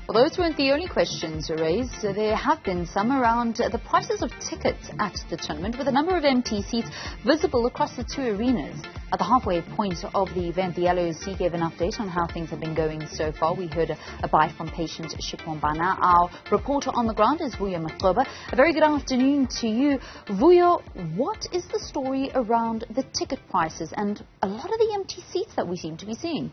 Well, those weren't the only questions raised. There have been some around the prices of tickets at the tournament, with a number of empty seats visible across the two arenas. At the halfway point of the event, the LOC gave an update on how things have been going so far. We heard a bite from patient Shikombana. Our reporter on the ground is Vuyo Macoba. A very good afternoon to you. Vuyo, what is the story around the ticket prices and a lot of the empty seats that we seem to be seeing?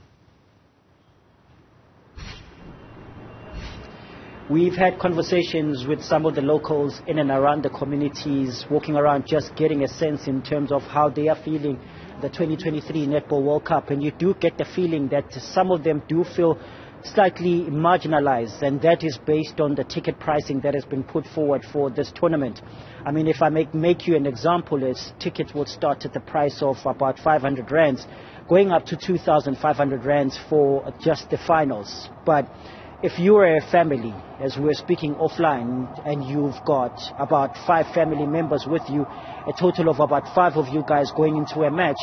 We've had conversations with some of the locals in and around the communities, walking around just getting a sense in terms of how they are feeling the 2023 Netball World Cup. And you do get the feeling that some of them do feel slightly marginalized, and that is based on the ticket pricing that has been put forward for this tournament. I mean, if I make you an example, is tickets will start at the price of about 500 rands, going up to 2,500 rands for just the finals. But if you are a family, as we're speaking offline, and you've got about 5 family members with you, a total of about 5 of you guys going into a match,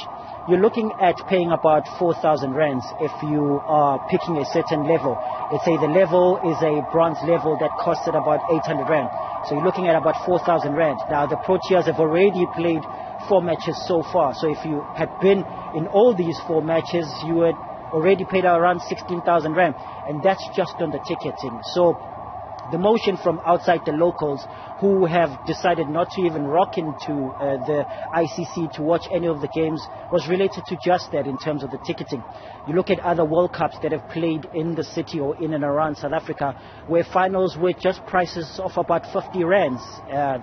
you're looking at paying about 4,000 rands if you are picking a certain level. Let's say the level is a bronze level that costed about 800 rand. So you're looking at about 4,000 rand. Now the Proteas have already played 4 matches so far. So if you had been in all these 4 matches, you would already paid around 16,000 rand, and that's just on the ticketing. So the motion from outside the locals who have decided not to even rock into the ICC to watch any of the games was related to just that in terms of the ticketing. You look at other World Cups that have played in the city or in and around South Africa, where finals were just prices of about 50 rands.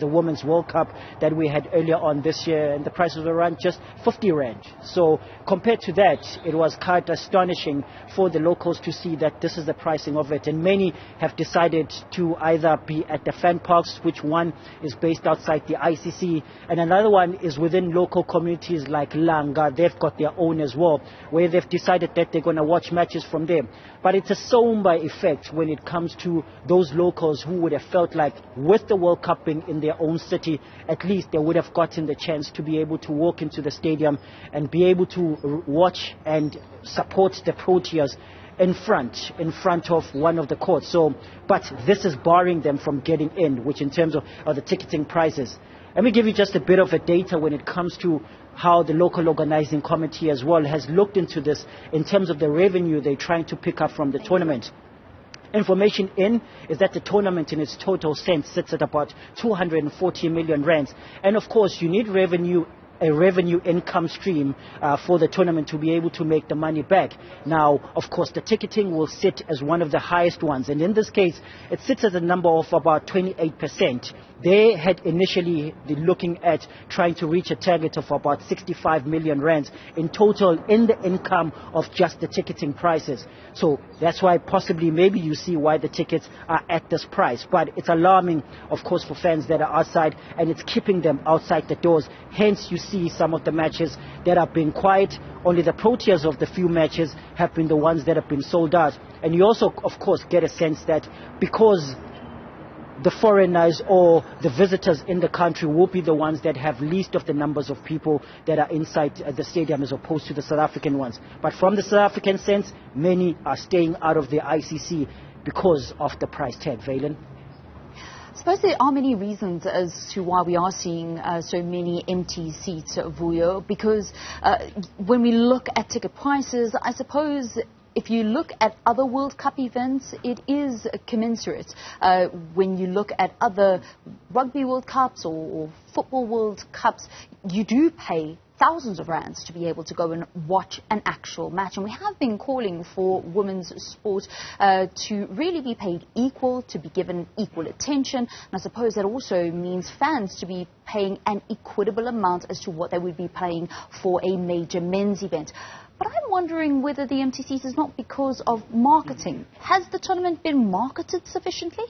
The Women's World Cup that we had earlier on this year, and the prices were around just 50 rand. So compared to that, it was quite astonishing for the locals to see that this is the pricing of it. And many have decided to either be at the fan parks, which one is based outside the ICC, and another one is within local communities like Langa. They've got their own as well, where they've decided that they're going to watch matches from there. But it's a somber effect when it comes to those locals who would have felt like with the World Cup being in their own city, at least they would have gotten the chance to be able to walk into the stadium and be able to watch and support the Proteas in front of one of the courts. So, but this is barring them from getting in, which in terms of the ticketing prices. Let me give you just a bit of a data when it comes to how the local organizing committee as well has looked into this in terms of the revenue they're trying to pick up from the tournament. Information in is that the tournament in its total sense sits at about 240 million rands. And of course, you need a revenue income stream for the tournament to be able to make the money back. Now, of course, the ticketing will sit as one of the highest ones, and in this case, it sits at a number of about 28%. They had initially been looking at trying to reach a target of about 65 million rands in total in the income of just the ticketing prices. So that's why possibly maybe you see why the tickets are at this price. But it's alarming, of course, for fans that are outside, and it's keeping them outside the doors. Hence, you see some of the matches that have been quiet. Only the Proteas of the few matches have been the ones that have been sold out. And you also, of course, get a sense that because the foreigners or the visitors in the country will be the ones that have least of the numbers of people that are inside the stadium as opposed to the South African ones. But from the South African sense, many are staying out of the ICC because of the price tag, Valen. I suppose there are many reasons as to why we are seeing so many empty seats, Vuyo, because when we look at ticket prices, I suppose if you look at other World Cup events, it is commensurate. When you look at other Rugby World Cups or Football World Cups, you do pay thousands of rands to be able to go and watch an actual match. And we have been calling for women's sport to really be paid equal, to be given equal attention. And I suppose that also means fans to be paying an equitable amount as to what they would be paying for a major men's event. But I'm wondering whether the empty seats is not because of marketing. Has the tournament been marketed sufficiently?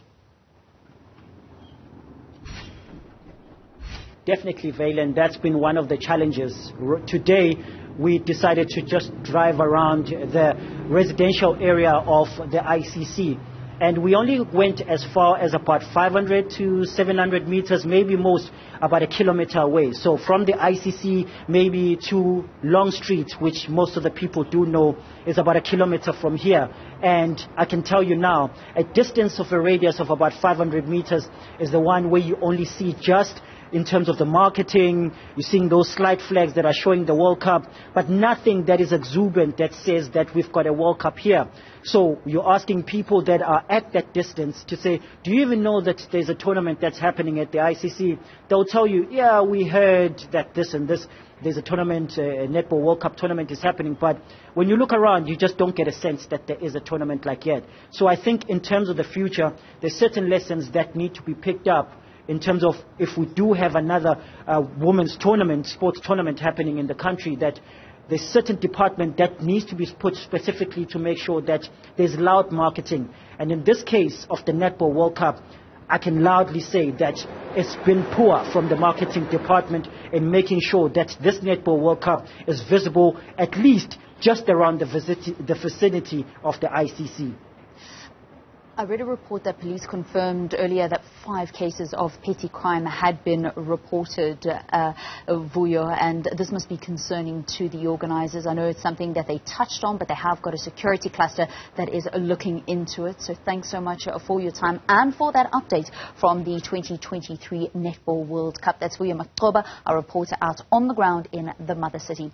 Definitely, Valen. That's been one of the challenges. Today, we decided to just drive around the residential area of the ICC. And we only went as far as about 500 to 700 meters, maybe most about a kilometer away. So from the ICC maybe to Long Street, which most of the people do know is about a kilometer from here. And I can tell you now, a distance of a radius of about 500 meters is the one where you only see just in terms of the marketing, you're seeing those slide flags that are showing the World Cup, but nothing that is exuberant that says that we've got a World Cup here. So you're asking people that are at that distance to say, do you even know that there's a tournament that's happening at the ICC? They'll tell you, yeah, we heard that this and this, there's a tournament, a Netball World Cup tournament is happening, but when you look around, you just don't get a sense that there is a tournament like yet. So I think in terms of the future, there's certain lessons that need to be picked up in terms of if we do have another women's tournament, sports tournament happening in the country, that there's certain department that needs to be put specifically to make sure that there's loud marketing. And in this case of the Netball World Cup, I can loudly say that it's been poor from the marketing department in making sure that this Netball World Cup is visible at least just around the vicinity of the ICC. I read a report that police confirmed earlier that 5 cases of petty crime had been reported, Vuyo, and this must be concerning to the organisers. I know it's something that they touched on, but they have got a security cluster that is looking into it. So thanks so much for your time and for that update from the 2023 Netball World Cup. That's Vuyo Macoba, our reporter out on the ground in the mother city.